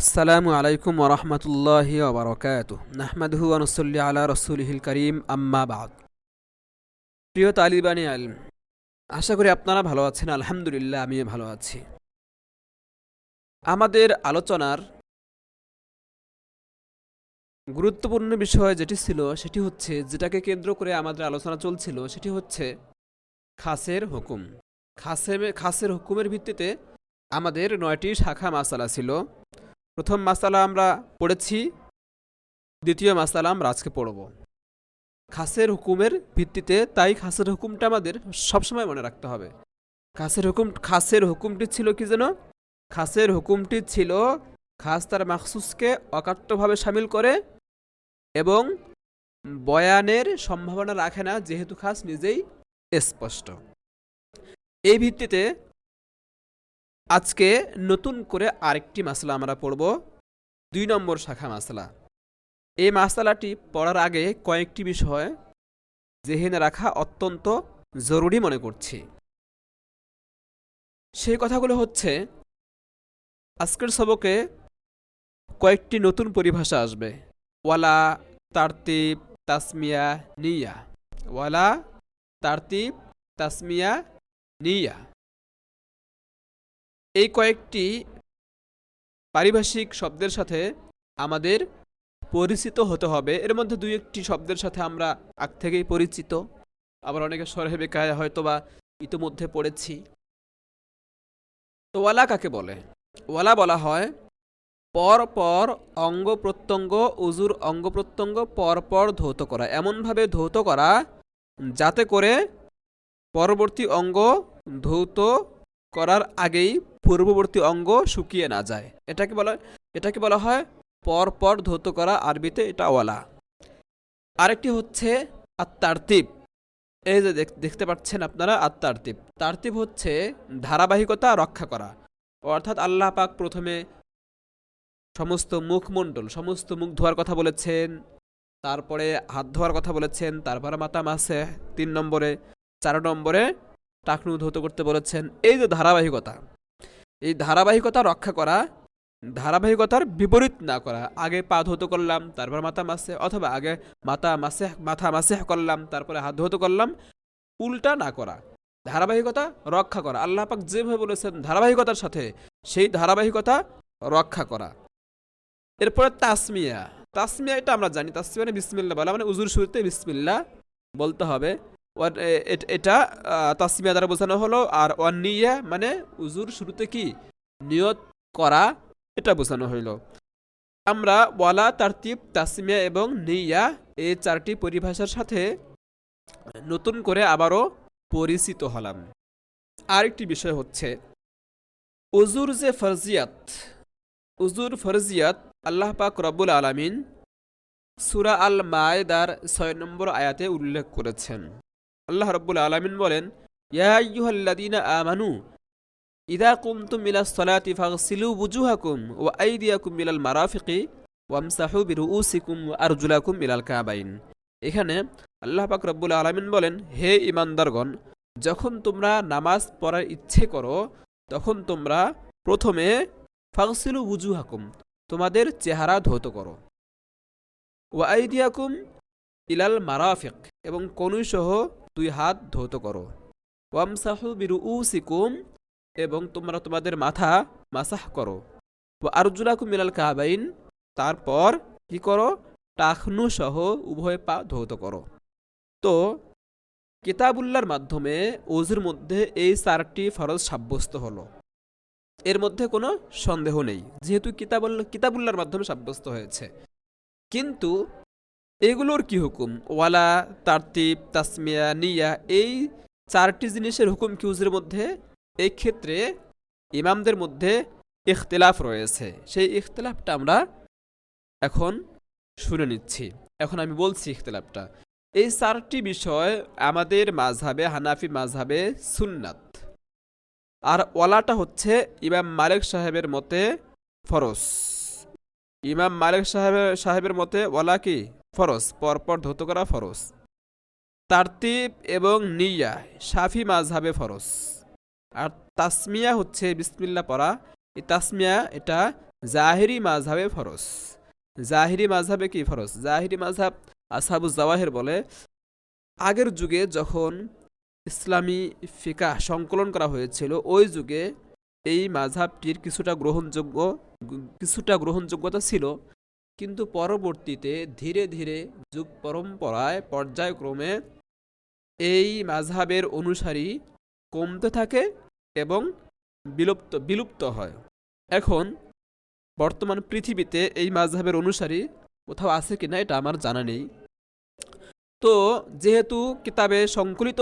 আসসালামু আলাইকুম ওরহমতুল্লাহি ওবরাকাতুহ নাহমাদুহু ওয়া নুসাল্লি আলা রাসূলিহিল কারীম আম্মা বাদ। প্রিয় তালিবানি আলিম, আশা করি আপনারা ভালো আছেন। আলহামদুলিল্লাহ, আমিও ভালো আছি। আমাদের আলোচনার গুরুত্বপূর্ণ বিষয় যেটি ছিল সেটি হচ্ছে, যেটাকে কেন্দ্র করে আমাদের আলোচনা চলছিল, সেটি হচ্ছে খাসের হুকুম। খাসের হুকুমের ভিত্তিতে আমাদের 9টি শাখা মাসালা ছিল। প্রথম মাসালা আমরা পড়েছি, দ্বিতীয় মাসালা আমরা আজকে পড়ব খাসের হুকুমের ভিত্তিতে। তাই খাসের হুকুমটা আমাদের সবসময় মনে রাখতে হবে। খাসের হুকুমটি ছিল কি যেন? খাসের হুকুমটি ছিল খাস তার মাখসুসকে অকাট্যভাবে শামিল করে এবং বয়ানের সম্ভাবনা রাখে না, যেহেতু খাস নিজেই স্পষ্ট। এই ভিত্তিতে আজকে নতুন করে আরেকটি মাসলা আমরা পড়ব, 2 নম্বর শাখা মাসলা। এই মাসালাটি পড়ার আগে কয়েকটি বিষয় জেহেনে রাখা অত্যন্ত জরুরি মনে করছি। সেই কথাগুলো হচ্ছে, আজকের সবকে কয়েকটি নতুন পরিভাষা আসবে। ওয়ালা, তারতিব, তাসমিয়া, নিয়া। ওয়ালা, তারতিব, তাসমিয়া, নিয়া। এই কয়েকটি পারিভাষিক শব্দের সাথে আমাদের পরিচিত হতে হবে। এর মধ্যে 2-1টি শব্দের সাথে আমরা আগ থেকেই পরিচিত, আবার অনেকে শরহে বেকায়া হয়তো বা ইতিমধ্যে পড়েছি। তো ওয়ালা কাকে বলে? ওয়ালা বলা হয় পর পর অঙ্গ প্রত্যঙ্গ, উজুর অঙ্গ প্রত্যঙ্গ পর পর ধৌত করা, এমনভাবে ধৌত করা যাতে করে পরবর্তী অঙ্গ ধৌত করার আগেই পূর্ববর্তী অঙ্গ শুকিয়ে না যায়। এটাকে বলা হয় পর পর ধৌত করা, আরবিতে এটা ওয়ালা। আরেকটি হচ্ছে আত-তারতিব। এই যে দেখতে পাচ্ছেন আপনারা, আত-তারতিব। তারতিব হচ্ছে ধারাবাহিকতা রক্ষা করা, অর্থাৎ আল্লাহ পাক প্রথমে সমস্ত মুখ ধোয়ার কথা বলেছেন, তারপরে হাত ধোয়ার কথা বলেছেন, তারপরে মাথা মাসে 3 নম্বরে, 4 নম্বরে টাকনু ধৌত করতে বলেছেন। এই যে ধারাবাহিকতা, এই ধারাবাহিকতা রক্ষা করা, ধারাবাহিকতার বিপরীত না করা। আগে পা ধৌত করলাম, তারপর মাথা মাসে, অথবা আগে মাথা মাসে করলাম, তারপরে হাত ধৌত করলাম, উল্টা না করা। ধারাবাহিকতা রক্ষা করা, আল্লাহ পাক যেভাবে বলেছেন ধারাবাহিকতার সাথে, সেই ধারাবাহিকতা রক্ষা করা। এরপরে তাসমিয়া। তাসমিয়া এটা আমরা জানি, তাসমিয়া মানে বিসমিল্লাহ বলা, মানে উজুর শুরুতে বিসমিল্লাহ বলতে হবে। এটা তাসমিয়া দ্বারা বোঝানো হলো। আর ওয়ান্নিয়া মানে উজুর শুরুতে কি নিয়ত করা, এটা বোঝানো হইল। আমরা ওয়ালা, তারতিব, তাসমিয়া এবং নিয়া এই 4টি পরিভাষার সাথে নতুন করে আবারও পরিচিত হলাম। আরেকটি বিষয় হচ্ছে উজুর যে ফরজিয়াত, উজুর ফরজিয়াত আল্লাহ পাক রব্বুল আলামিন সূরা আল মায়েদার 6 নম্বর আয়াতে উল্লেখ করেছেন। আল্লাহ রব্বুল আলামিন বলেন, ইয়া আইয়ুহাল্লাযীনা আমানু ইযা কুমতুম ইলাস সালাতি ফাগসিলু বুজুহাকুম ওয়া আইদিয়াকুম ইলাল মারাফিকি ওয়ামসাহু বিরুউসিকুম ওয়া আরজুলাকুম ইলাল কাবাইন। এখানে আল্লাহ পাক রব্বুল আলামিন বলেন, হে ঈমানদারগণ, যখন তোমরা নামাজ পড়ার ইচ্ছে করো, তখন তোমরা প্রথমে ফাগসিলু বুজুহাকুম, তোমাদের চেহারা ধৌত করো, ওয়া আইদিয়াকুম ইলাল মারাফিক, এবং কনুইসহ 2 হাত ধৌত করো, ওয়ামসাহু বিরুউসিকুম, এবং তোমরা তোমাদের মাথা মাসাহ করো, ওয়া আরজুলাকুম ইলাল কাবাইন, তারপর কি করো? টাকনু সহ উভয় পা ধৌত করো। তো কিতাবুল্লাহর মাধ্যমে ওযুর মধ্যে এই 4টি ফরজ সাব্যস্ত হলো, এর মধ্যে কোনো সন্দেহ নেই, যেহেতু কিতাবুল্লাহর মাধ্যমে সাব্যস্ত হয়েছে। কিন্তু এগুলোর কি হুকুম? ওয়ালা, তারতিব, তাসমিয়া, নিয়া, এই 4টি জিনিসের হুকুম কি উজুর মধ্যে? এই ক্ষেত্রে ইমামদের মধ্যে ইখতিলাফ রয়েছে। সেই ইখতিলাফটা আমরা এখন শুনে নিচ্ছি। এখন আমি বলছি ইখতিলাফটা। এই 4টি বিষয় আমাদের মাযহাবে, হানাফি মাযহাবে সুন্নাত। আর ওয়ালাটা হচ্ছে ইমাম মালিক সাহেবের মতে ফরজ। ইমাম মালিক সাহেবের মতে ওয়ালা কি ফরজ, পরপর ধৌত করা ফরজ। তারতিব এবং নিয়া শাফি মাযহাবে ফরজ। আর তাসমিয়া হচ্ছে বিসমিল্লাহ পড়া, এই তাসমিয়া এটা জাহিরি মাযহাবে ফরজ। জাহিরি মাযহাবে কি ফরজ? জাহিরি মাযহাব আসহাবুজ জাওয়াহির বলে আগের যুগে যখন ইসলামী ফিকাহ সংকলন করা হয়েছিল ওই যুগে এই মাযহাবটির কিছুটা গ্রহণযোগ্যতা ছিল, কিন্তু পরবর্তীতে ধীরে ধীরে যুগ পরম্পরায় পর্যায়ক্রমে এই মাযহাবের অনুসারী কমতে থাকে এবং বিলুপ্ত হয়। এখন বর্তমান পৃথিবীতে এই মাযহাবের অনুসারী কোথাও আছে কিনা এটা আমার জানা নেই। তো যেহেতু কিতাবে সংকলিত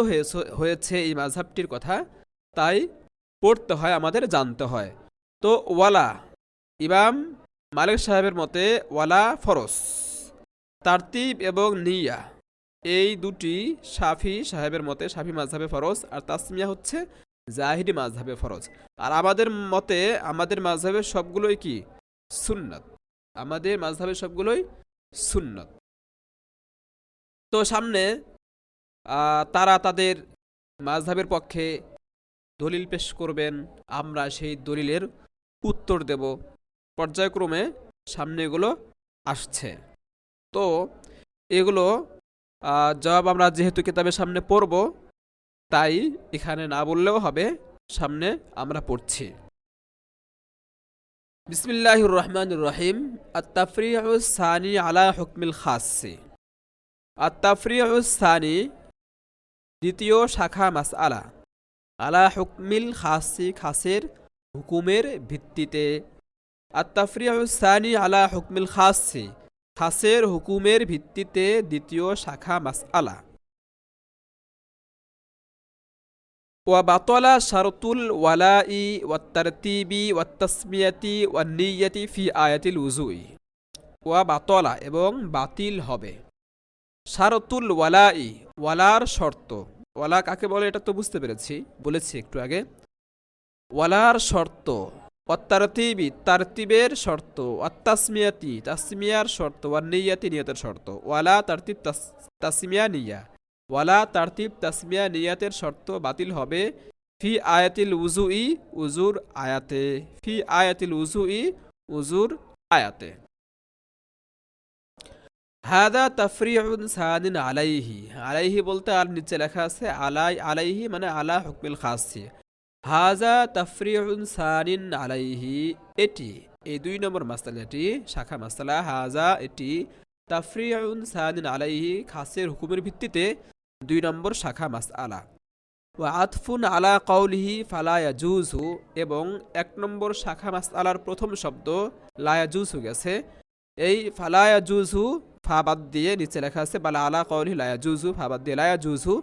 হয়েছে এই মাযহাবটির কথা, তাই পড়তে হয়, আমাদের জানতে হয়। তো ওয়ালা, ইমাম মালিক সাহেবের মতে ওয়ালা ফরজ। তারতিব এবং নিয়া এই দুটি শাফি সাহেবের মতে শাফি মাযহাবে ফরজ, আর তাসমিয়া হচ্ছে জাহিরি মাযহাবে ফরজ। আর আমাদের মতে আমাদের মাযহাবের সবগুলোই কি সুন্নাত। আমাদের মাযহাবের সবগুলোই সুন্নাত। তো সামনে তারা তাদের মাযহাবের পক্ষে দলিল পেশ করবেন, আমরা সেই দলিলের উত্তর দেব। পর্যায়ক্রমে সামনে এগুলো আসছে। তো এগুলো জবাব আমরা যেহেতু কিতাবের সামনে পড়ব, তাই এখানে না বললেও হবে, সামনে আমরা পড়ছি। বিসমিল্লাহির রহমানির রহিম। আত-তাফরিউস সানি আলা হুকমিল খাসসি। আত-তাফরিউস সানি দ্বিতীয় শাখা মাসআলা, আলা হুকমিল খাসসি খাসের হুকুমের ভিত্তিতে। আত-তাফরিউস সানি আলা হুকমিল খাসসি খাসের হুকুমের ভিত্তিতে দ্বিতীয় শাখা মাসআলা। ওয়া বাতলা শারতুল ওয়ালাই ওয়াত তারতিবি ওয়াত তাসমিয়াতি ওয়ান নিয়্যাতি ফি আয়াতিল উযুই। ওয়া বাতলা এবং বাতিল হবে। শারতুল ওয়ালাই ওয়ালার শর্ত। ওয়ালা কাকে বলে এটা তো বুঝতে পেরেছি, বলেছি একটু আগে। ওয়ালার শর্ত, ওয়াত তারতিবি তারতিবের শর্ত, ওয়াত তাসমিয়াতি তাসমিয়ার শর্ত, ওয়ান নিয়্যাতি নিয়তের শর্ত। ওয়ালা তারতিব তাসমিয়া নিয়া, ওয়ালা তারতিব তাসমিয়া নিয়াতের শর্ত বাতিল হবে ফি আয়াতিল উযুই উযুর আয়াতে। ফি আয়াতিল উযুই উযুর আয়াতে। হাদা তাফরিউন সানিন আলাইহি। আলাইহি বলতে আর নিচে লেখা আছে আলাইহি মানে আলা হুকমিল খাসসি। হাজা তাফরিউন সানিন আলাইহি, এটি এই 2 নম্বর মাসআলাটি শাখা মাসআলা। হাজা এটি তাফরিউন সানিন আলাইহি খাসের হুকুমের ভিত্তিতে 2 নম্বর শাখা মাসআলা। ওয়া আতফুন আলা কাউলিহি ফালা ইয়াজুজু, এবং 1 নম্বর শাখা মাসআলার প্রথম শব্দ লা ইয়াজুজু গেছে। এই ফালা ইয়াজুজু ফা বাদ দিয়ে নিচে লেখা আছে বালা আলা কাউলিহি লা ইয়াজুজু, ফা বাদ দিয়ে লা ইয়াজুজু।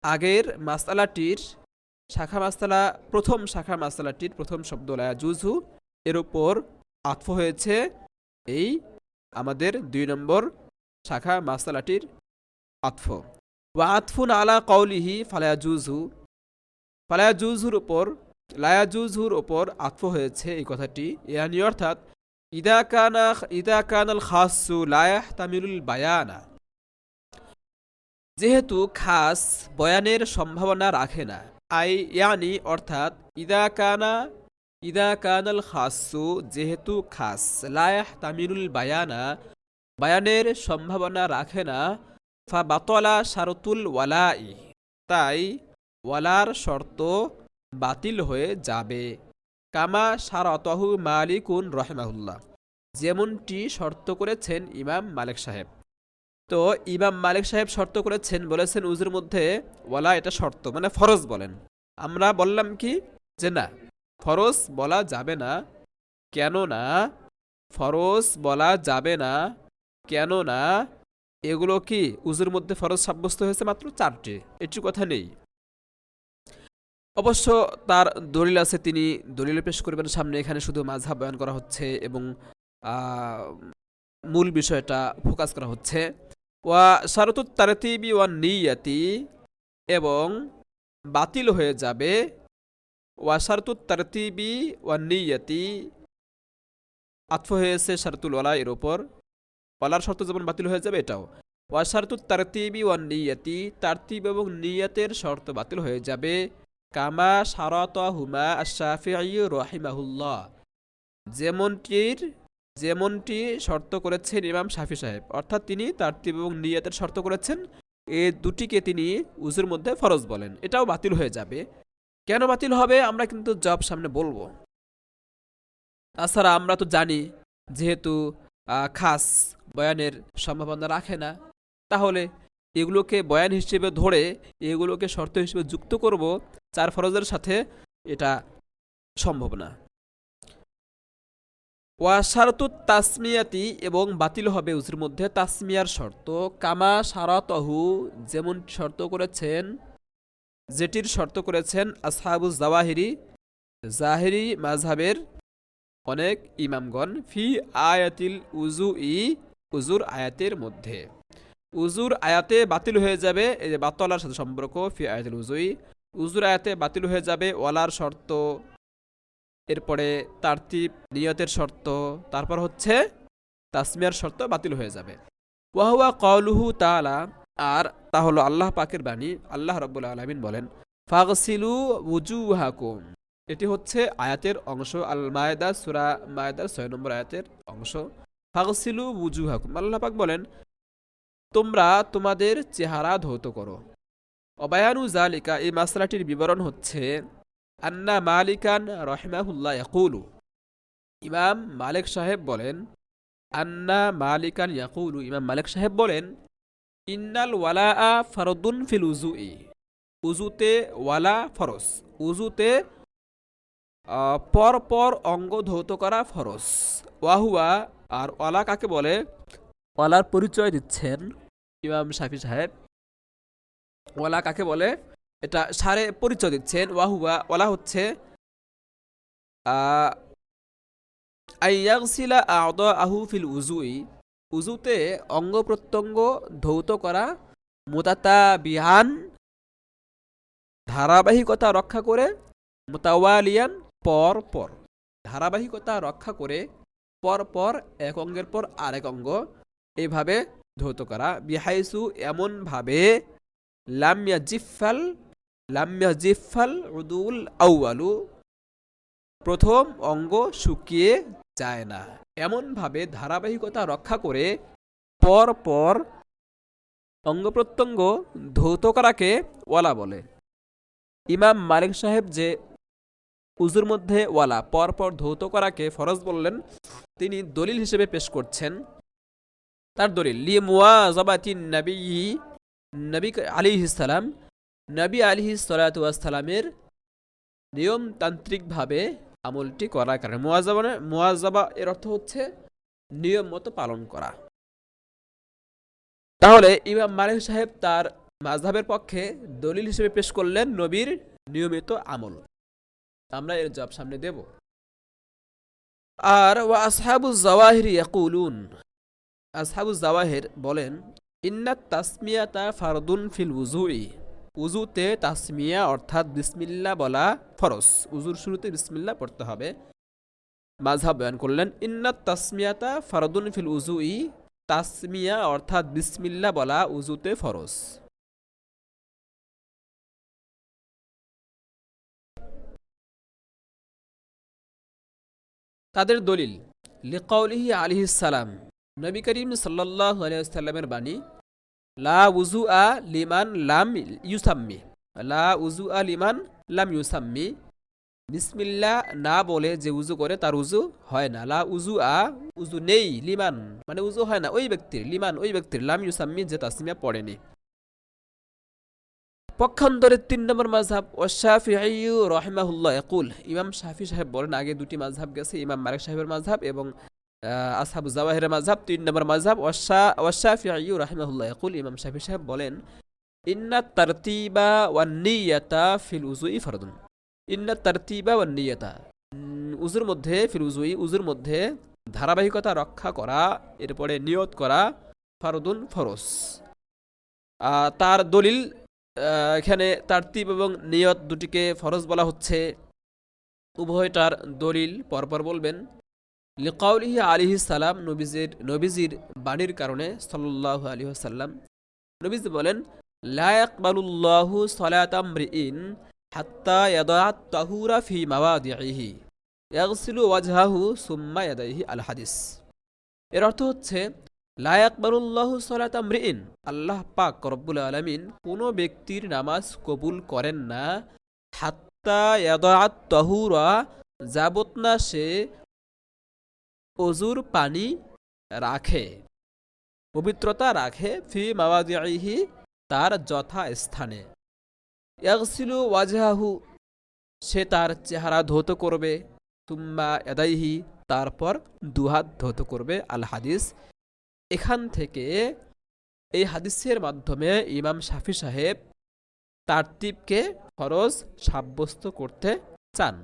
আগের মাসআলাটির শাখা মাসআলা, প্রথম শাখা মাসআলাটির প্রথম শব্দ লা ইয়াজুজু এর উপর আতফ হয়েছে এই আমাদের 2 নম্বর শাখা মাসআলাটির আতফ। ওয়া আতফুন আলা কাউলিহি ফালা ইয়াজুজু, ফালা ইয়াজুজুর উপর লা ইয়াজুজুর উপর আতফ হয়েছে এই কথাটি। ইয়ানি অর্থাৎ ইদা কানাল খাসসু লা ইয়াহতামিলুল বায়ানা, যেহেতু খাস বয়ানের সম্ভাবনা রাখে না। আই ইয়ানি অর্থাৎ ইদা কানাল খাসসু, যেহেতু খাস লা ইয়াহতামিলুল বায়ানা বায়ানের সম্ভাবনা রাখে না। ফা বাতলা শারতুল ওয়ালাই, তাই ওয়ালার শর্ত বাতিল হয়ে যাবে। কামা শারাতাহু মালিকুন রাহিমাহুল্লাহ, যেমনটি শর্ত করেছেন ইমাম মালিক সাহেব। তো ইমাম মালিক সাহেব শর্ত করেছেন, বলেছেন উজুর মধ্যে ওয়ালা এটা শর্ত মানে ফরজ বলেন। আমরা বললাম কি যে না, ফরজ বলা যাবে না। কেন না ফরজ বলা যাবে না? কেন না এগুলো কি উজুর মধ্যে ফরজ সাব্যস্ত হয়েছে মাত্র 4টি, এটির কথা নেই। অবশ্য তার দলিল আছে, তিনি দলিল পেশ করবেন সামনে। এখানে শুধু মাযহাব বয়ান করা হচ্ছে এবং মূল বিষয়টা ফোকাস করা হচ্ছে। ওয়া শারতুত তারতিবি ওয়ান নিয়াতি, এবং বাতিল হয়ে যাবে। ওয়া শারতুত তারতিবি ওয়ান নিয়াতি আতফ হয়েছে শারতুল ওয়ালা এর উপর। ওয়ালার শর্ত যেমন বাতিল হয়ে যাবে, এটাও। ওয়া শারতুত তারতিবি ওয়ান নিয়াতি, তারতিব এবং নিয়াতের শর্ত বাতিল হয়ে যাবে। কামা শারাতাহুমা আশ-শাফিঈ রাহিমাহুল্লাহ, যেমনটির যেমনটি শর্ত করেছেন ইমাম শাফি সাহেব, অর্থাৎ তিনি তারতিব এবং নিয়তের শর্ত করেছেন, এ দুটিকে তিনি উজুর মধ্যে ফরজ বলেন। এটাও বাতিল হয়ে যাবে। কেন বাতিল হবে আমরা কিন্তু জব সামনে বলবো। তাছাড়া আমরা তো জানি যেহেতু খাস বয়ানের সম্ভাবনা রাখে না, তাহলে এগুলোকে বয়ান হিসেবে ধরে এগুলোকে শর্ত হিসেবে যুক্ত করব চার ফরজের সাথে, এটা সম্ভব না। ওয়াশারতু তাসমিয়াতি, এবং বাতিল হবে উজুর মধ্যে তাসমিয়ার শর্ত, কামা শারাতহু, যেমন শর্ত করেছেন, যেটির শর্ত করেছেন আসহাবুজ জাওয়াহিরি, জাহিরি মাযহাবের অনেক ইমামগণ, ফি আয়াতিল উজুই, উজুর আয়াতের মধ্যে। উজুর আয়াতে বাতিল হয়ে যাবে, এই যে বাতলার সাথে সম্পর্ক, ফি আয়াতিল উজুই, উজুর আয়াতে বাতিল হয়ে যাবে ওয়ালার শর্ত, এরপরে তারতিব নিয়তের শর্ত, তারপর হচ্ছে তাসমিয়ার শর্ত বাতিল হয়ে যাবে। ওয়াহুয়া কওলুহু তাআলা, আর তা হলো আল্লাহ পাকের বাণী। আল্লাহ রাব্বুল আলামিন বলেন, ফাগসিলু ওয়ুজুহাকুম, এটি হচ্ছে আয়াতের অংশ, আল মায়েদা, সূরা মায়েদার 6 নম্বর আয়াতের অংশ। ফাগসিলু ওয়ুজুহাকুম, আল্লাহ পাক বলেন তোমরা তোমাদের চেহারা ধৌত করো। অবায়ানু জালিকা, এই মাসলাটির বিবরণ হচ্ছে আন্না মালিকান রহিমাহুল্লাহ ইয়াকুলু, ইমাম মালিক সাহেব বলেন, আন্না মালিকান ইয়াকুলু, ইমাম মালিক সাহেব বলেন, ইন্নাল ওয়ালাআ ফারদুন ফিল উজুই, উজুতে ওয়ালা ফরজ, উজুতে পর পর অঙ্গ ধৌত করা ফরজ। ওয়াহুয়া, আর ওয়ালা কাকে বলে, ওয়ালার পরিচয় দিচ্ছেন ইমাম শাফি সাহেব। ওয়ালা কাকে বলে এটা সারে পরিচয় দিচ্ছেন। ওয়াহুয়া, ওয়ালা হচ্ছে আইয়াগসিলা আ'দাআহু ফিল উজুই, উজুতে অঙ্গ প্রত্যঙ্গ ধৌত করা, মুতাতাবিআন, ধারাবাহিকতা রক্ষা করে, মুতাওয়ালিয়ান, পর পর, ধারাবাহিকতা রক্ষা করে পর পর এক অঙ্গের পর আরেক অঙ্গ এইভাবে ধৌত করা, বিহাইসু, এমন ভাবে, লাম ইয়াজিফাল উদুল আউয়ালু, প্রথম অঙ্গ শুকিয়ে যায় না, এমন ভাবে ধারাবাহিকতা রক্ষা করে পর পর অঙ্গ প্রত্যঙ্গ ধৌত করাকে ওয়ালা বলে। ইমাম মালিক সাহেব যে উজুর মধ্যে ওয়ালা পর পর ধৌত করাকে ফরজ বললেন, তিনি দলিল হিসেবে পেশ করছেন, তার দলিল লি মুওয়াযাবাতিন নবী, নবী আলাইহিস সালাম, নবী আলাইহিস সালাতু ওয়াস সালামের নিয়মতান্ত্রিকভাবে আমলটি করার কারণে। মুওয়াযাবা এর অর্থ হচ্ছে নিয়ম মতো পালন করা। তাহলে ইমাম মালিক সাহেব তার মাযহাবের পক্ষে দলিল হিসেবে পেশ করলেন নবীর নিয়মিত আমল। আমরা এর জবাব সামনে দেব। আর ওয়া আসহাবুজ জাওয়াহির ইয়াকুলুন, আসহাবুজ জাওয়াহির বলেন, ইন্নাত তাসমিয়াতা ফারদুন ফিল উজুই, উজুতে তাসমিয়া অর্থাৎ বিসমিল্লাহ বলা ফরজ, উজুর শুরুতে বিসমিল্লাহ পড়তে হবে। মাযহাব বয়ান করলেন, ইন্নাত তাসমিয়াতা ফারদুন ফিল উজুই, তাসমিয়া অর্থাৎ বিসমিল্লাহ বলা উজুতে ফরজ। তাদের দলিল লিকাউলিহি আলাইহিস সালাম, নবী করিম সাল্লাল্লাহু আলাইহি ওয়াসাল্লামের বাণী, লা উযুআ লিমান লাম ইউসাম্মি, লা উযুআ লিমান লাম ইউসাম্মি, বিসমিল্লাহ না বলে যে উযু করে তার উযু হয় না। লা উযুআ, উযু নেই, লিমান মানে উযু হয় না ওই ব্যক্তির, লিমান ওই ব্যক্তির, লাম ইউসাম্মি যে তাসমিয়া পড়েনি। পক্ষান্তরে 3 নম্বর মাযহাব ওয়াশাফিঈ রাহিমাহুল্লাহ ইয়াকুল, ইমাম শাফি সাহেব বলেন, আগে দুটি মাযহাব গেছে, ইমাম মালিক সাহেবের মাযহাব এবং আসহাবুজ জাওয়াহিরের মাযহাব। 3 নম্বর মাযহাব ওয়াশাফিঈ রাহিমাহুল্লাহ ইয়াকুল, ইমাম শাফি সাহেব বলেন, ইন্নাত তারতিবা ওয়ান নিয়াতা ফিল উযুই ফারদুন, ইন্নাত তারতিবা ওয়ান নিয়াতা, উযুর মধ্যে, ফিল উযুই, উযুর মধ্যে ধারাবাহিকতা রক্ষা করা, এরপরে নিয়ত করা, ফারদুন ফরজ। তার দলিল, এখানে তারতিব এবং নিয়ত দুটিকে ফরজ বলা হচ্ছে, উভয়টার দলিল পরপর বলবেন। লিকাউলিহি আলাইহিস সালাম, নবীজির বাণীর কারণে সাল্লাল্লাহু আলাইহি ওয়াসাল্লাম, নবীজি বলেন, লা ইয়াকবালুল্লাহু সালাতাম রিইন হাত্তা ইয়াদা তাহুরা ফি মাওয়াদিহি, ইয়াগসিলু ওয়াজহাহু সুম্মা ইয়াদাইহি আল হাদিস। এর অর্থ হচ্ছে লা ইয়াকবালুল্লাহু সালাতা আমরিইন, আল্লাহ পাক রব্বুল আলামিন কোনো ব্যক্তির নামাজ কবুল করেন না হাত্তা ইয়াদাআত তাহুরা, যাবত না সে অজুর পানি রাখে, পবিত্রতা রাখে, ফি মাওয়াদিহি, তার যথা স্থানে। ইয়াগসিলু ওয়াজহাহু, সে তার চেহারা ধৌত করবে, তুম্মা ইয়াদাইহি, তারপর দুহাত ধৌত করবে। আল হাদিস। এখান থেকে এই হাদিসের মাধ্যমে ইমাম শাফি সাহেব তারতিবকে ফরজ সাব্যস্ত করতে চান।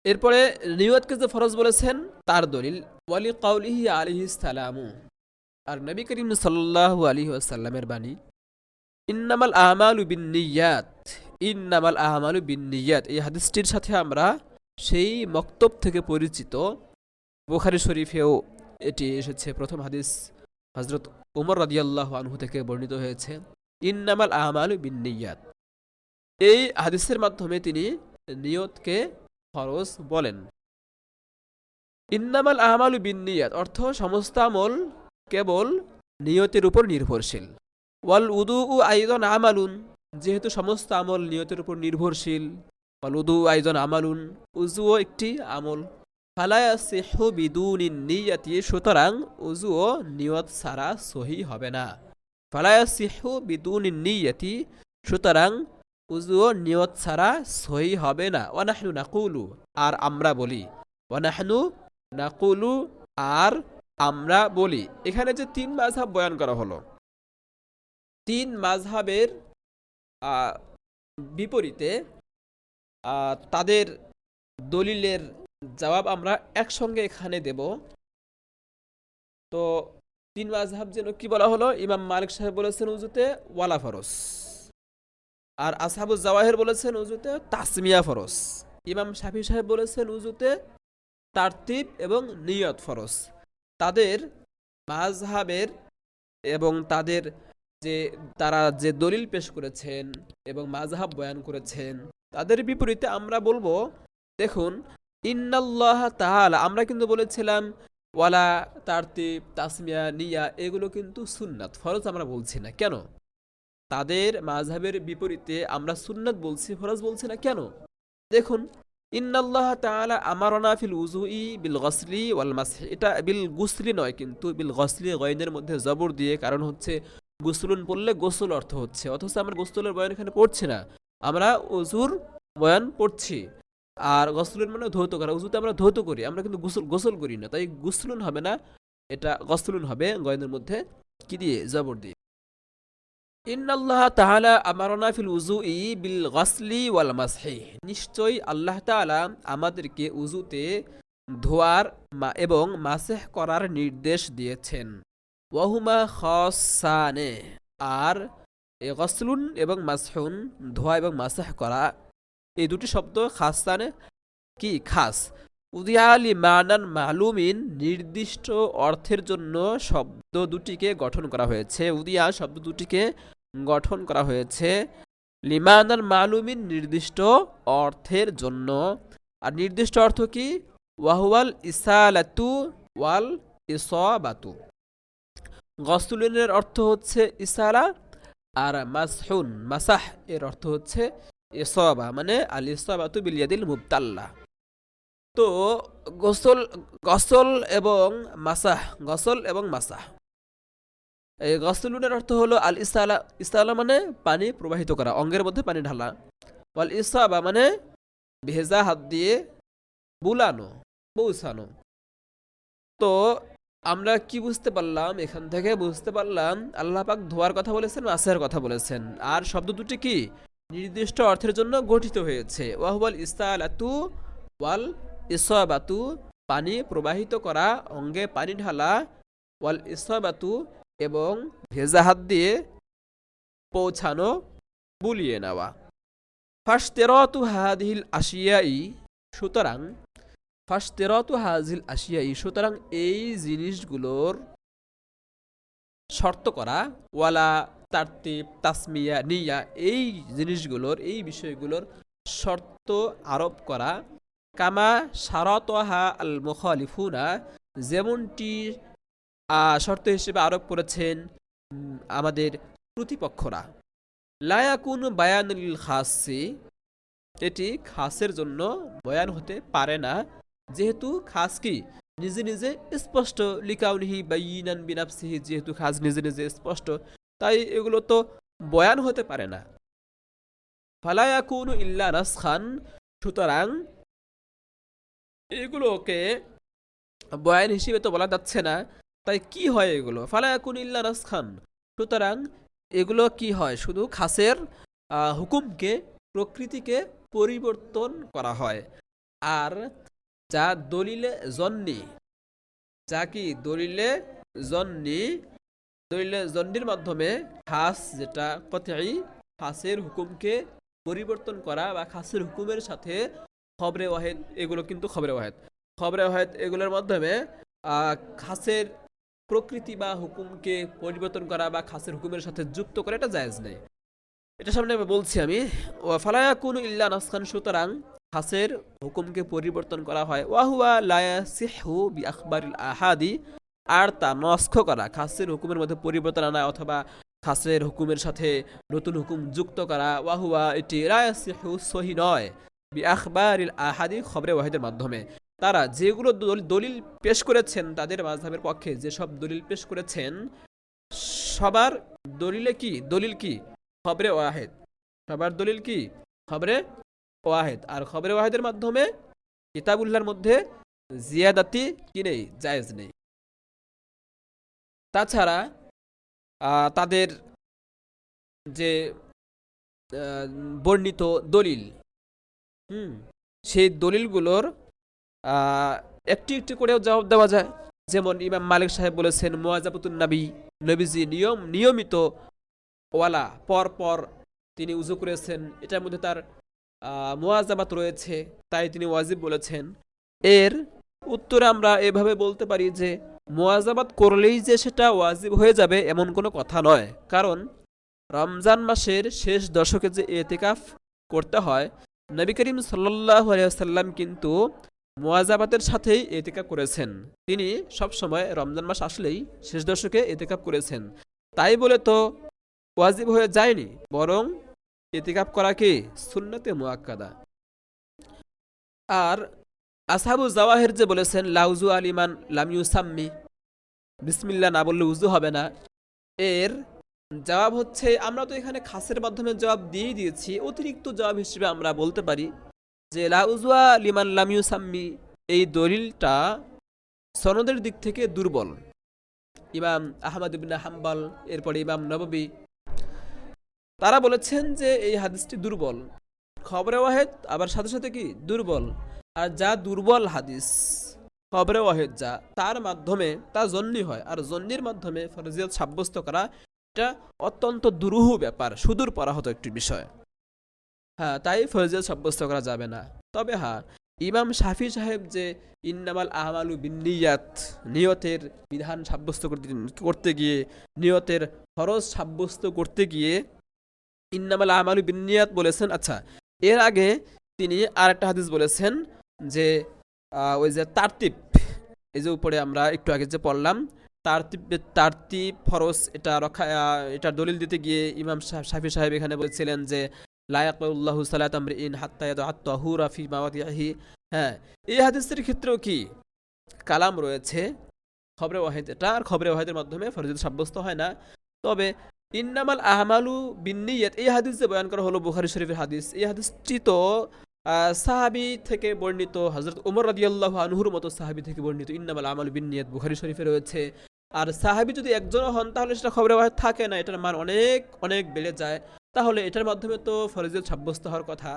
এরপরে নিয়তকে যে ফরজ বলেছেন তার দলিল ওয়ালি কাউলিহি আলাইহিস সালামু, আর নবী করিম সাল্লাল্লাহু আলাইহি ওয়াসাল্লামের বাণী ইন্নামাল আমালু বিন্নিয়াত, ইন্নামাল আমালু বিন্নিয়াত। এই হাদিসটির সাথে আমরা সেই মক্তব থেকে পরিচিত, বুখারী শরীফেও এটি এসেছে। প্রথম হাদিস হযরত ওমর রাদিয়াল্লাহু আনহু থেকে বর্ণিত হয়েছে, ইন্নামাল আমালু বিন্নিয়াত। এই হাদিসের মাধ্যমে তিনি নিয়তকে ফরজ বলেন। ইন্নামাল আমালু বিন্নিয়াত অর্থ সমস্ত আমল কেবল নিয়তের উপর নির্ভরশীল। ওয়াল উদুউ আইদান আমালুন, যেহেতু সমস্ত আমল নিয়তের উপর নির্ভরশীল, ওয়াল উদুউ আইদান আমালুন, উযুও একটি আমল। ফালা ইয়াসিহু বিদুনিন নিয়াতি, সুতরাং উযুও নিয়ত ছাড়া সহি হবে না। ফালা ইয়াসিহু বিদুনিন নিয়াতি, সুতরাং উযুও নিয়ত ছাড়া সহি হবে না। ওয়া নাহনু নাকুলু, আর আমরা বলি। ওয়া নাহনু নাকুলু, আর আমরা বলি। এখানে যে তিন মাযহাব বয়ান করা হলো, তিন মাযহাবের বিপরীতে তাদের দলিলের জবাব আমরা একসঙ্গে এখানে দেব। তো তিন মাযহাব যেন কি বলা হলো, ইমাম মালিক সাহেব বলেছেন উযুতে ওয়ালা ফরজ, আর আসহাবুজ জাওয়াহির বলেছেন উযুতে তাসমিয়া ফরজ, ইমাম শাফি সাহেব বলেছেন উযুতে তারতিব এবং নিয়ত ফরজ। তাদের মাযহাবের এবং তাদের যে তারা যে দলিল পেশ করেছেন এবং মাযহাব বয়ান করেছেন, তাদের বিপরীতে আমরা বলবো, দেখুন ইন্নাল্লাহ তাআলা, আমরা কিন্তু বলেছিলাম ওয়ালা, তারতিব, তাসমিয়া, নিয়া এগুলো কিন্তু সুন্নাত, ফরজ আমরা বলছি না। কেন? তাদের মাযহাবের বিপরীতে আমরা সুন্নাত বলছি, ফরজ বলছি না কেন? দেখুন ইন্নাল্লাহ তাআলা আমারনা ফিল উযুই বিল গসলি ওয়াল মাসহি, এটা বিল গুসলি নয়, কিন্তু বিল গসলি গয়নের মধ্যে জবর দিয়ে, কারণ হচ্ছে গোসলুন পড়লে গোসল অর্থ হচ্ছে, অথচ আমরা গোসলের বয়ান এখানে পড়ছি না, আমরা উযুর বয়ান পড়ছি। আর গসলুন মানে ধৌত করা, উযুতে আমরা ধৌত করি, আমরা কিন্তু গোসল করি না, তাই গুসলুন হবে না, এটা গসলুন হবে গয়নের মধ্যে কি দিয়ে, জবর দিয়ে। ইন্নাল্লাহ তাআলা আমারনা ফিল উযুই বিল গসলি ওয়াল মাসহি, নিশ্চয়ই আল্লাহ তাআলা আমাদেরকে উযুতে ধোয়ার এবং মাসহ করার নির্দেশ দিয়েছেন। ওয়াহুমা খাসানে, আর গসলুন এবং মাসহুন, ধোয়া এবং মাসহ করা, এই দুটি শব্দ খাসানে কি, খাস। উদিয়ালি মানান মালুমিন, নির্দিষ্ট অর্থের জন্য শব্দ দুটিকে গঠন করা হয়েছে। উদিয়া শব্দ দুটিকে গঠন করা হয়েছে লিমানান মালুমিন, নির্দিষ্ট অর্থের জন্য। আর নির্দিষ্ট অর্থ কি? ওয়াহুয়াল ইসালাতু ওয়াল ইসাবাতু। গসলুনের অর্থ হচ্ছে ইসালা, আর মাসহুন মাসাহ এর অর্থ হচ্ছে ইসাবা, মানে আল ইসাবাতু বিল ইয়াদিল মুবতাল্লা। তো গসল এবং মাসাহ, গসল এবং মাসাহ, এই গসলুনের অর্থ হলো আল ইসালা, ইসালা মানে পানি প্রবাহিত করা, অঙ্গের মধ্যে পানি ঢালা। ওয়াল ইসাবা মানে ভেজা হাত দিয়ে বুলানো, পৌঁছানো। তো আমরা কি বুঝতে পারলাম এখান থেকে? বুঝতে পারলাম আল্লাহ পাক ধোয়ার কথা বলেছেন, মাসের কথা বলেছেন, আর শব্দ দুটি কি নির্দিষ্ট অর্থের জন্য গঠিত হয়েছে। ওয়াহুয়াল ইসালাতু ওয়াল ইসাবাতু, পানি প্রবাহিত করা, অঙ্গে পানি ঢালা, ওয়াল ইসাবাতু এবং ভেজা হাত দিয়ে পৌঁছানো, বুলিয়ে নেওয়া। ফাশতিরাতু হাযিহিল আশিয়াই, সুতরাং ফাশতিরাতু হাযিহিল আশিয়াই, সুতরাং এই জিনিসগুলোর শর্ত করা, ওয়ালা তারতিব, তাসমিয়া, নিয়া, এই জিনিসগুলোর, এই বিষয়গুলোর শর্ত আরোপ করা, কামা শারাতহা আল মুখালিফুনা, যেমনটি শর্ত হিসেবে আরোপ করেছেন আমাদের প্রতিপক্ষরা। লা ইয়াকুনু বায়ানুল খাসি, এটি খাসের জন্য বয়ান হতে পারে না, যেহেতু খাস কি নিজে নিজে স্পষ্ট, লিকাউনিহি বাইয়িনান বিনাফসিহি, যেহেতু খাস নিজে নিজে স্পষ্ট, তাই এগুলো তো বয়ান হতে পারে না। ফালা ইয়াকুনু ইল্লা নাসখান, সুতরাং এগুলোকে বয়ান হিসেবে তো বলা যাচ্ছে না, তাই কি হয় এগুলো? ফালা ইয়াকুনু ইল্লা নাসখান, সুতরাং এগুলো কি হয়? শুধু খাসের হুকুমকে, প্রকৃতিকে পরিবর্তন করা হয়। আর যা দলিলে জন্নি, যা কি দলিলে জন্নি, দলিলে জন্নির মাধ্যমে খাস, যেটা কতই খাসের হুকুমকে পরিবর্তন করা বা খাসের হুকুমের সাথে খবরে ওয়াহিদ, এগুলো কিন্তু খবরে ওয়াহিদ, খবরে ওয়াহিদ এগুলোর মাধ্যমে খাসের প্রকৃতি বা হুকুমকে পরিবর্তন করা বা খাসের হুকুমের সাথে যুক্ত করা, এটা জায়েজ নেই। এটা সামনে বলছি আমি। ফালা ইয়াকুনু ইল্লা নাসখান, সুতরাং খাসের হুকুমকে পরিবর্তন করা হয়। ওয়াহুয়া লা ইয়াসিহু বিআখবারিল আহাদি, আর তা নস্খ করা, খাসের হুকুমের মধ্যে পরিবর্তন আনা অথবা খাসের হুকুমের সাথে নতুন হুকুম যুক্ত করা, ওয়াহুয়া এটি লা ইয়াসিহু সহি নয়, বিআখবারিল আহাদি, খবরে ওয়াহিদের মাধ্যমে। তারা যেগুলো দলিল পেশ করেছেন, তাদের মাযহাবের পক্ষে যেসব দলিল পেশ করেছেন, সবার দলিলে কি, দলিল কি খবরে ওয়াহিদ, সবার দলিল কি খবরে ওয়াহিদ। আর খবরে ওয়াহিদের মাধ্যমে কিতাবুল্লাহর মধ্যে জিয়াদাতি কি নেই, জায়েজ নেই। তাছাড়া তাদের যে বর্ণিত দলিল, সেই দলিলগুলোর একটি একটি করেও জবাব দেওয়া যায়। যেমন ইমাম মালিক সাহেব বলেছেন মুওয়াজাবাতুন নবী, নবীজি নিয়মিত ওয়ালা পর পর তিনি উযু করেছেন, এটার মধ্যে তার মুওয়াজাবাত রয়েছে, তাই তিনি ওয়াজিব বলেছেন। এর উত্তরে আমরা এভাবে বলতে পারি যে মুওয়াজাবাত করলেই যে সেটা ওয়াজিব হয়ে যাবে এমন কোনো কথা নয়, কারণ রমজান মাসের শেষ দশকে যে ইতিকাফ করতে হয়, নবী করিম সাল্লাল্লাহু আলাইহি ওয়াসাল্লাম কিন্তু মুওয়াজাবাতের সাথেই ইতিকাফ করেছেন। তিনি সব সময় রমজান মাস আসলেই শেষ দশকে ইতিকাফ করেছেন, তাই বলে তো ওয়াজিব হয়ে যায়নি, বরং ইতিকাফ করা কি সুন্নতে মুআক্কাদা। আর আসহাবু জাওয়াহির যে বলেছেন লাউজু আলিমান লাম ইউসাম্মি, বিসমিল্লাহ না বললে উযু হবে না, এর জবাব হচ্ছে, আমরা তো এখানে খাসের মাধ্যমে জবাব দিয়ে দিয়েছি, অতিরিক্ত জবাব হিসেবে আমরা বলতে পারি যে লাউজু আলিমান লাম ইউসাম্মি, এই দলিলটা সনদের দিক থেকে দুর্বল। ইমাম আহমদ ইবনে হাম্বল, এরপরে ইমাম নববী, তারা বলেছেন যে এই হাদিসটি দুর্বল। খবরে ওয়াহিদ আবার সাথে সাথে কি দুর্বল, আর যা দুর্বল হাদিস খবরে ওয়াহিদ যা, তার মাধ্যমে তা জন্নি হয়, আর জন্নির মাধ্যমে ফরজিয়ত সাব্যস্ত করা এটা অত্যন্ত দুরূহ ব্যাপার, সুদূর পরাহত একটি বিষয়। হ্যাঁ, তাই ফরজিয়ত সাব্যস্ত করা যাবে না। তবে হ্যাঁ, ইমাম শাফি সাহেব যে ইন্নামাল আমালু বিন্নিয়াত, নিয়তের বিধান সাব্যস্ত করতে গিয়ে, নিয়তের ফরজ সাব্যস্ত করতে গিয়ে ইন্নামাল আমালু বিন্নিয়াত বলেছেন। আচ্ছা, এর আগে তিনি আর একটা হাদিস বলেছেন যে ওই যে তারতিব, এই যে উপরে আমরা একটু আগে যে পড়লাম, তারতিব ফরজ, এটা রক্ষা, এটার দলিল দিতে গিয়ে ইমাম শাফি সাহেব এখানে বলেছিলেন যে লা ইয়াকবালুল্লাহু সালাত আমরিন হাত্তা ইয়াদআত তাহুরা ফি মাওয়াদিহি। হ্যাঁ, এই হাদিসের ক্ষেত্রেও কি কালাম রয়েছে খবরে ওয়াহিদ, এটা আর খবরে ওয়াহিদের মাধ্যমে ফরজিয়ত সাব্যস্ত হয় না। তবে ইন্নামাল আহমালু বিন্নিয়াত, এই হাদিস যে বয়ান করা হলো বুখারী শরীফের হাদিস, এই হাদিসটি তো সাহাবী থেকে বর্ণিত, হযরত ওমর রাদিয়াল্লাহু আনহুর মতো সাহাবী থেকে বর্ণিত। ইন্নামাল আমালু বিন্নিয়াত বুখারী শরীফে রয়েছে। আর সাহাবী যদি একজনও হন তাহলে সেটা খবরে ওয়াহিদ থাকে না, এটার মান অনেক অনেক বেড়ে যায়। তাহলে এটার মাধ্যমে তো ফরজিয়ত সাব্যস্ত হওয়ার কথা,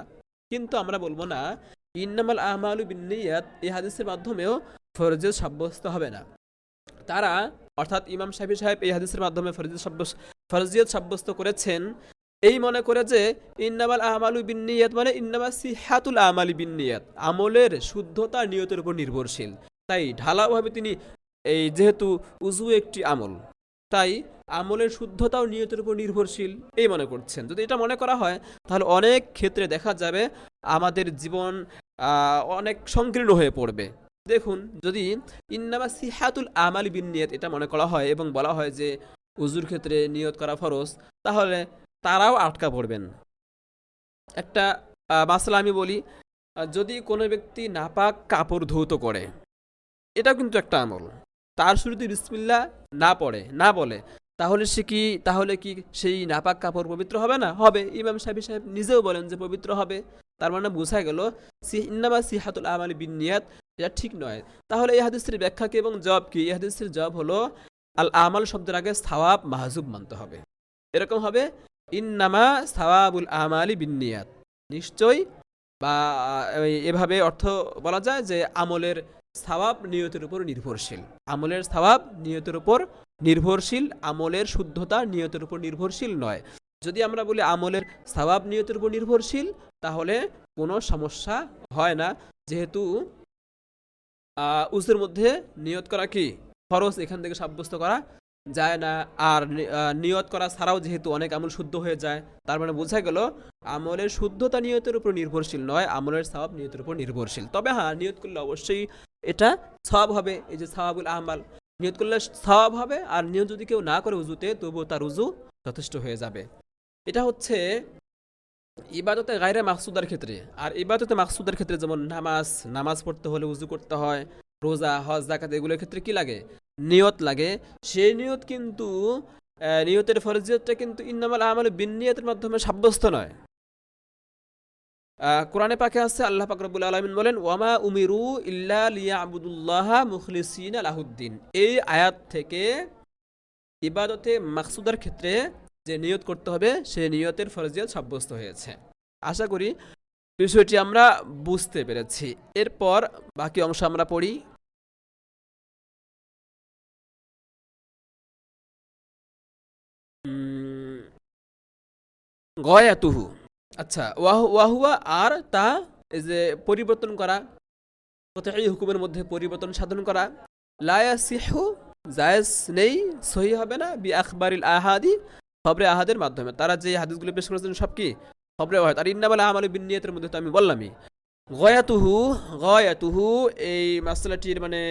কিন্তু আমরা বলবো না ইন্নামাল আমালু বিন্নিয়াত এই হাদিসের মাধ্যমেও ফরজিয়ত সাব্যস্ত হবে না। তারা অর্থাৎ ইমাম শাফি সাহেব এই হাদিসের মাধ্যমে ফরজিয়ত সাব্যস্ত করেছেন এই মনে করে যে ইন্নামাল আমালু বিন্নিয়াত মানে ইন্নামা সিহাতুল আমালি বিন্নিয়াত, আমলের শুদ্ধতা নিয়তের উপর নির্ভরশীল। তাই ঢালাওভাবে তিনি, এই যেহেতু উযু একটি আমল, তাই আমলের শুদ্ধতাও নিয়তের উপর নির্ভরশীল এই মনে করছেন। যদি এটা মনে করা হয় তাহলে অনেক ক্ষেত্রে দেখা যাবে আমাদের জীবন অনেক সংকীর্ণ হয়ে পড়বে। দেখুন, যদি ইন্নামা সিহাতুল আমালি বিন্নিয়াত এটা মনে করা হয় এবং বলা হয় যে উজুর ক্ষেত্রে নিয়ত করা ফরজ, তাহলে তারাও আটকা পড়বেন। একটা মাসলা আমি বলি, যদি কোনো ব্যক্তি নাপাক কাপড় ধৌত করে, এটাও কিন্তু একটা আমল, তার শুরুতে বিসমিল্লাহ না পড়ে না বলে, তাহলে কি সেই নাপাক কাপড় পবিত্র হবে না? হবে। ইমাম শাফি সাহেব নিজেও বলেন যে পবিত্র হবে। তার মানে বোঝা গেল ইন্নামা সিহাতুল আমালি বিন্নিয়াত এটা ঠিক নয়। তাহলে এই হাদিসের ব্যাখ্যা কি এবং জবাব কি? এই হাদিসের জবাব হলো আল আমাল শব্দের আগে সাওয়াব মাহজুব মানতে হবে। এরকম হবে ইন্নামা সাওয়াবুল আমালি বিন্নিয়াত, নিশ্চয়ই, বা এভাবে অর্থ বলা যায় যে আমলের সাওয়াব নিয়তের উপর নির্ভরশীল। আমলের সাওয়াব নিয়তের উপর নির্ভরশীল, আমলের শুদ্ধতা নিয়তের উপর নির্ভরশীল নয়। যদি আমরা বলি আমলের সাওয়াব নিয়তের উপর নির্ভরশীল, তাহলে কোনো সমস্যা হয় না, যেহেতু উজুর মধ্যে নিয়ত করা কি ফরজ, এখান থেকে সাব্যস্ত করা যায় না। আর নিয়ত করা ছাড়াও যেহেতু অনেক আমল শুদ্ধ হয়ে যায়, তার মানে বোঝা গেল আমলের শুদ্ধতা নিয়তের উপর নির্ভরশীল নয়, আমলের সওয়াব নিয়তের উপর নির্ভরশীল। তবে হ্যাঁ, নিয়ত করলে অবশ্যই এটা সওয়াব হবে। এই যে সওয়াবুল আমাল, নিয়ত করলে সওয়াব হবে। আর নিয়ত যদি কেউ না করে উজুতে, তবুও তার উজু যথেষ্ট হয়ে যাবে। এটা হচ্ছে ইবাদতে গায়রে মাকসুদার ক্ষেত্রে। আর ইবাদতে মাকসুদার ক্ষেত্রে যেমন নামাজ পড়তে হলে উজু করতে হয়, রোজা, হজ, যাকাত এগুলোর ক্ষেত্রে কি লাগে? নিয়ত লাগে। সেই নিয়ত কিন্তু নিয়তের ফরজিয়তটা কিন্তু ইন্নামাল আমাল বিন্নিয়াতের মাধ্যমে সাব্যস্ত নয়। কোরআনে পাকে আছে, আল্লাহ পাক রব্বুল আলামিন বলেন ওয়ামা উমিরু ইল্লা লিয়াবুদুল্লাহা মুখলিসিনা লাহুদ্দিন। এই আয়াত থেকে ইবাদতে মাকসুদার ক্ষেত্রে যে নিয়ত করতে হবে সে নিয়তের ফরজিয়ত সাব্যস্ত হয়েছে। আশা করি বিষয়টি আমরা বুঝতে পেরেছি। এরপর বাকি অংশ আমরা পড়ি। গয়াতুহু, আচ্ছা, ওয়াহুয়া আর তা, এই যে পরিবর্তন করা, এই হুকুমের মধ্যে পরিবর্তন সাধন করা, লায়াসিহু জায়েজ নেই, সহি হবে না, বি আখবারিল আহাদি খবরে আহাদের মাধ্যমে। তারা যে হাদিসগুলো পেশ করেছেন সব কি খবরে আহাদ। আর ইন্নামাল আমালু বিন্নিয়াতের মধ্যে তো আমি বললামই। গয়াতুহু এই মাসলাটির মানে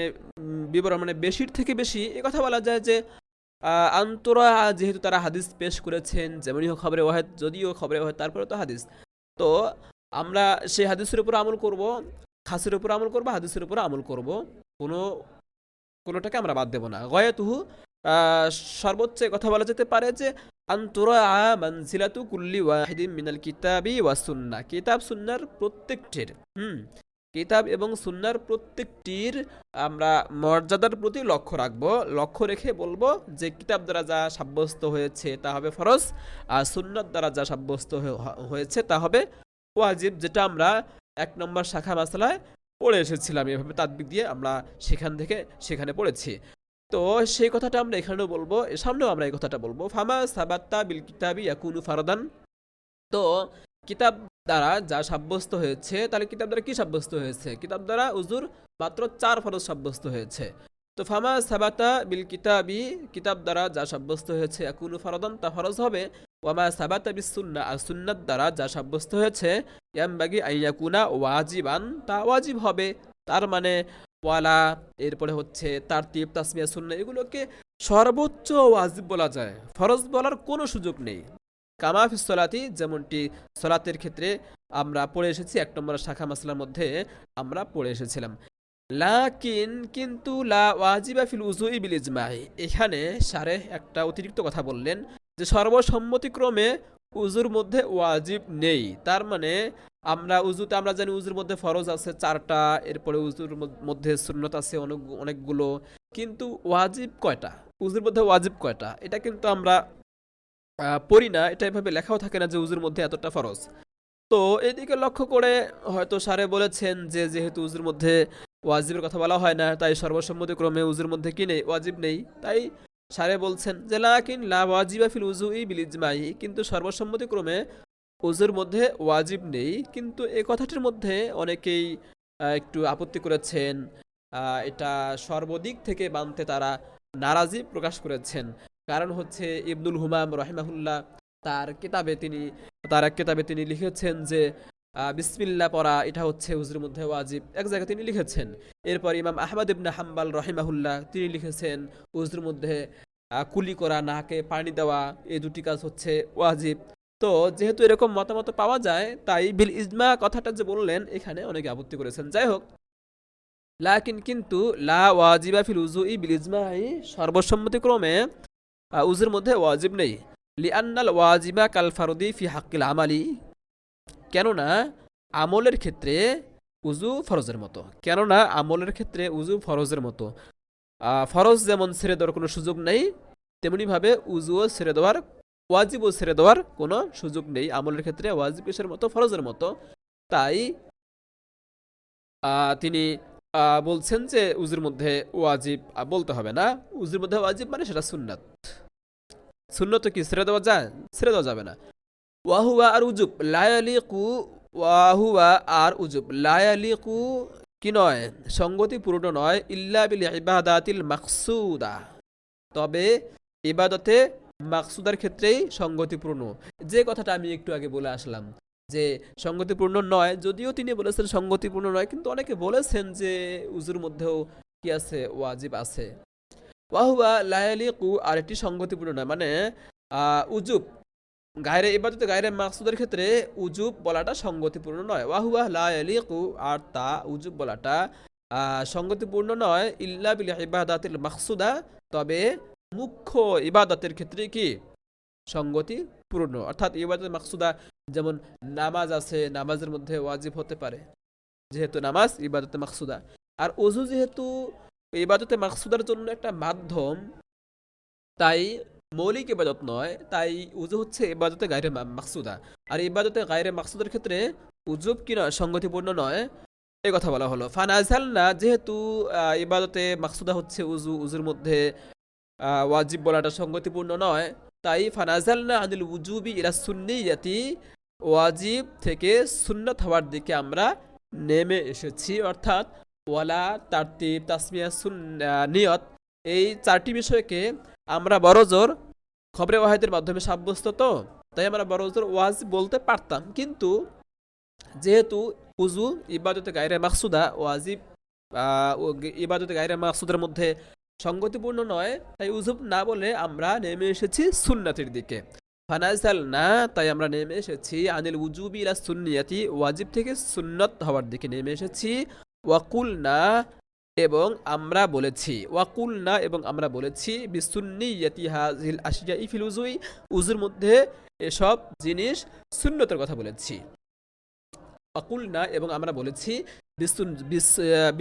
বিবরণ, মানে বেশির থেকে বেশি এ কথা বলা যায় যে আন্তরা, যেহেতু তারা হাদিস পেশ করেছেন, যেমনই হোক খবরে ওয়াহেদ, যদিও খবরে ওয়াহেদ তারপরে তো হাদিস, তো আমরা সেই হাদিসের উপর আমল করব, খাসের উপর আমল করব, হাদিসের উপর আমল করব, কোনোটাকে আমরা বাদ দেব না। গয়াতুহু সর্বোচ্চ কথা বলা যেতে পারে যে আন্তরা মানজিলাতু কুল্লি ওয়াহিদিন মিনাল কিতাবি ওয়া সুন্নাহ, কিতাব সুন্নাহর প্রত্যেকটির কিতাব এবং সুন্নাহর প্রত্যেকটির আমরা মর্যাদার প্রতি লক্ষ্য রাখব। লক্ষ্য রেখে বলবো যে কিতাব দ্বারা যা সাব্যস্ত হয়েছে তা হবে ফরজ, আর সুন্নাত দ্বারা যা সাব্যস্ত হয়েছে তা হবে ওয়াজিব, যেটা আমরা 1 নম্বর শাখা মাসলায় পড়ে এসেছিলাম। এভাবে তাদবিক দিয়ে আমরা সেখান থেকে সেখানে পড়েছি। তো সেই কথাটা আমরা এখানেও বলবো, সামনেও আমরা এই কথাটা বলবো। ফামা সাবাত্তা বিল কিতাবি ইয়াকুনু ফারদান। তো কিতাব দ্বারা যা সাব্যস্ত হয়েছে, তাহলে কিতাব দ্বারা কি সাব্যস্ত হয়েছে? কিতাব দ্বারা উজুর মাত্র 4 ফরজ সাব্যস্ত হয়েছে। তো ফামা সাবাতা বিল কিতাবি, কিতাব দ্বারা যা সাব্যস্ত হয়েছে ইয়াকুনু ফারদান, তা ফরজ হবে। ওয়ামা সাবাতা বিস সুন্নাহ, আর সুন্নাত দ্বারা যা সাব্যস্ত হয়েছে ইয়ামবাগি আইয়াকুনা ওয়াজিবান, তা ওয়াজিব হবে। তার মানে ওয়ালা, এরপরে হচ্ছে তারতিব, তাসমিয়া, সুন্নাহ, এগুলোকে সর্বোচ্চ ওয়াজিব বলা যায়, ফরজ বলার কোনো সুযোগ নেই। কামাফিস সলাতি, যেমনটি সলাতের ক্ষেত্রে আমরা পড়ে এসেছি 1 নম্বর শাখা মাসলার মধ্যে আমরা পড়ে এসেছিলাম। লাকিন, কিন্তু, লা ওয়াজিবা ফিল উজুই বিল ইজমাই, এখানে শারেহ একটা অতিরিক্ত কথা বললেন যে সর্বসম্মতিক্রমে উজুর মধ্যে ওয়াজিব নেই। তার মানে আমরা জানি উজুর মধ্যে ফরজ আছে 4টা, এরপরে উজুর মধ্যে সুন্নত আছে অনেকগুলো, কিন্তু ওয়াজিব কয়টা? উজুর মধ্যে ওয়াজিব কয়টা এটা কিন্তু আমরা পড়ি না, এটা এভাবে লেখাও থাকে না যে উজুর মধ্যে এতটা ফরজ। তো এদিকে লক্ষ্য করে হয়তো সারে বলেছেন যে যেহেতু উজুর মধ্যে ওয়াজিবের কথা বলা হয় না, তাই সর্বসম্মতিক্রমে উজুর মধ্যে কি নেই? ওয়াজিব নেই। তাই সারে বলছেন যে লাকিন লা ওয়াজিবা ফিল উজুই বিল ইজমাই, কিন্তু সর্বসম্মতিক্রমে উজুর মধ্যে ওয়াজিব নেই। কিন্তু এই কথাটির মধ্যে অনেকেই একটু আপত্তি করেছেন, এটা সর্বদিক থেকে মানতে তারা নারাজি প্রকাশ করেছেন। কারণ হচ্ছে ইবনুল হুমাম রহিমাহুল্লাহ তার এক কিতাবে তিনি লিখেছেন যে বিসমিল্লাহ পড়া এটা হচ্ছে উজুর মধ্যে ওয়াজিব, এক জায়গায় তিনি লিখেছেন। এরপর ইমাম আহমদ ইবনে হাম্বাল রহিমাহুল্লাহ তিনি লিখেছেন উজুর মধ্যে কুলি করা, নাকে পানি দেওয়া, এই দুটি কাজ হচ্ছে ওয়াজিব। তো যেহেতু এরকম মতামত পাওয়া যায়, তাই বিল ইজমা কথাটা যে বললেন এখানে অনেকে আপত্তি করেছেন। যাই হোক, কিন্তু লা ওয়াজিবা ফিল উজুই বিল ইজমাই, সর্বসম্মতিক্রমে উজুর মধ্যে ওয়াজিব নেই। লিআন্নাল ওয়াজিবা কাল ফারদি ফি হাক্কিল আমালি, কেননা আমলের ক্ষেত্রে উজু ফরজের মতো। ফরজ যেমন ছেড়ে দেওয়ার কোনো সুযোগ নেই, তেমনিভাবে উজুও ছেড়ে দেওয়ার, ওয়াজিবও ছেড়ে দেওয়ার কোনো সুযোগ নেই। আমলের ক্ষেত্রে ওয়াজিব কিসের মতো? ফরজের মতো। তাই তিনি বলছেন যে উজুর মধ্যে ওয়াজিব বলতে হবে না। উজুর মধ্যে ওয়াজিব মানে সেটা সুন্নাত। সুন্নত কি ছেড়ে দেওয়া যায়? ছেড়ে দেওয়া যাবে না। ওয়াহুয়া আর উজুব লায়ালিকু, লায়ালিকু কি নয়, সঙ্গতিপূর্ণ নয়, ইল্লা বিল ইবাদাতিল মাকসুদা, তবে ইবাদতে মাকসুদার ক্ষেত্রেই সঙ্গতিপূর্ণ। যে কথাটা আমি একটু আগে বলে আসলাম যে সঙ্গতিপূর্ণ নয়, যদিও তিনি বলেছেন সঙ্গতিপূর্ণ নয়, কিন্তু অনেকে বলেছেন যে উজুর মধ্যেও কি আছে? ওয়াজিব আছে। ওয়াহুয়া লায়ালিকু, আর এটি সঙ্গতিপূর্ণ নয়, মানে উজুব গায়রে ইবাদতে গায়রে মাকসুদের ক্ষেত্রে উজুব বলাটা সঙ্গতিপূর্ণ নয়। ওয়াহুয়া লা ইয়ালিকু, আর তা উজুব বলাটা সঙ্গতিপূর্ণ নয়, ইল্লা বিল ইবাদাতিল মাকসুদা, তবে মুখ্য ইবাদতের ক্ষেত্রে কি সঙ্গতিপূর্ণ। অর্থাৎ ইবাদতের মাকসুদা, যেমন নামাজ আছে, নামাজের মধ্যে ওয়াজিব হতে পারে, যেহেতু নামাজ ইবাদতে মাকসুদা। আর ওযু যেহেতু ইবাদতে মাকসুদার জন্য একটা মাধ্যম, তাই মৌলিক ইবাদত নয়, তাই উজু হচ্ছে ইবাদতে গায়রে মাকসুদা। আর ইবাদতে গায়রে মাকসুদের ক্ষেত্রে উজুব কি নয়? সঙ্গতিপূর্ণ নয়, এই কথা বলা হলো। ফানাজাল না, যেহেতু ইবাদতে মাকসুদা হচ্ছে উজু, উজুর মধ্যে ওয়াজিব বলাটা সঙ্গতিপূর্ণ নয়, তাই ফানাজাল না আনিল উজুবি ইলা সুন্নিয়াতি, ওয়াজিব থেকে সুন্নত হওয়ার দিকে আমরা নেমে এসেছি। অর্থাৎ ওয়ালা, তারতিব, তাসমিয়া, নিয়ত, এই চারটি বিষয়কে আমরা বড়জোর খবরে ওয়াহিদের মাধ্যমে সাব্যস্ত, তো তাই আমরা বড়জোর ওয়াজিব বলতে পারতাম। কিন্তু যেহেতু উজু ইবাদতে গায়রে মাকসুদা, ওয়াজিব ইবাদতে গায়রে মাকসুদের মধ্যে সঙ্গতিপূর্ণ নয়, তাই উজুব না বলে আমরা নেমে এসেছি সুন্নাতের দিকে। ফানাজাল না, তাই আমরা নেমে এসেছি আনিল উজুবি ইলা সুন্নিয়াতি, ওয়াজিব থেকে সুন্নত হওয়ার দিকে নেমে এসেছি। ওয়াকুল না, এবং আমরা বলেছি বিসুন্নিয়াতি হাযিল আশিয়াই ফিল উজুই, উজুর মধ্যে এসব জিনিস সুন্নতের কথা বলেছি। ওয়াকুলনা, এবং আমরা বলেছি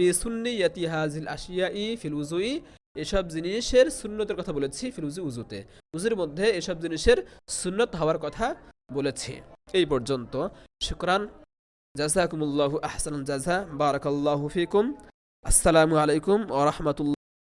বিসুন্নিয়াতি হাযিল আশিয়াই ফিল উজুই, এসব জিনিসের সুন্নতের কথা বলেছি ফিল উজু, উজুতে, উজুর মধ্যে এসব জিনিসের সুন্নত হওয়ার কথা বলেছি। এই পর্যন্ত। শুকরান, জাযাকুমুল্লাহু আহসানাল জাযা, বারাকাল্লাহু ফিকুম। আসসালামু আলাইকুম ওয়া রাহমাতুল্লাহ।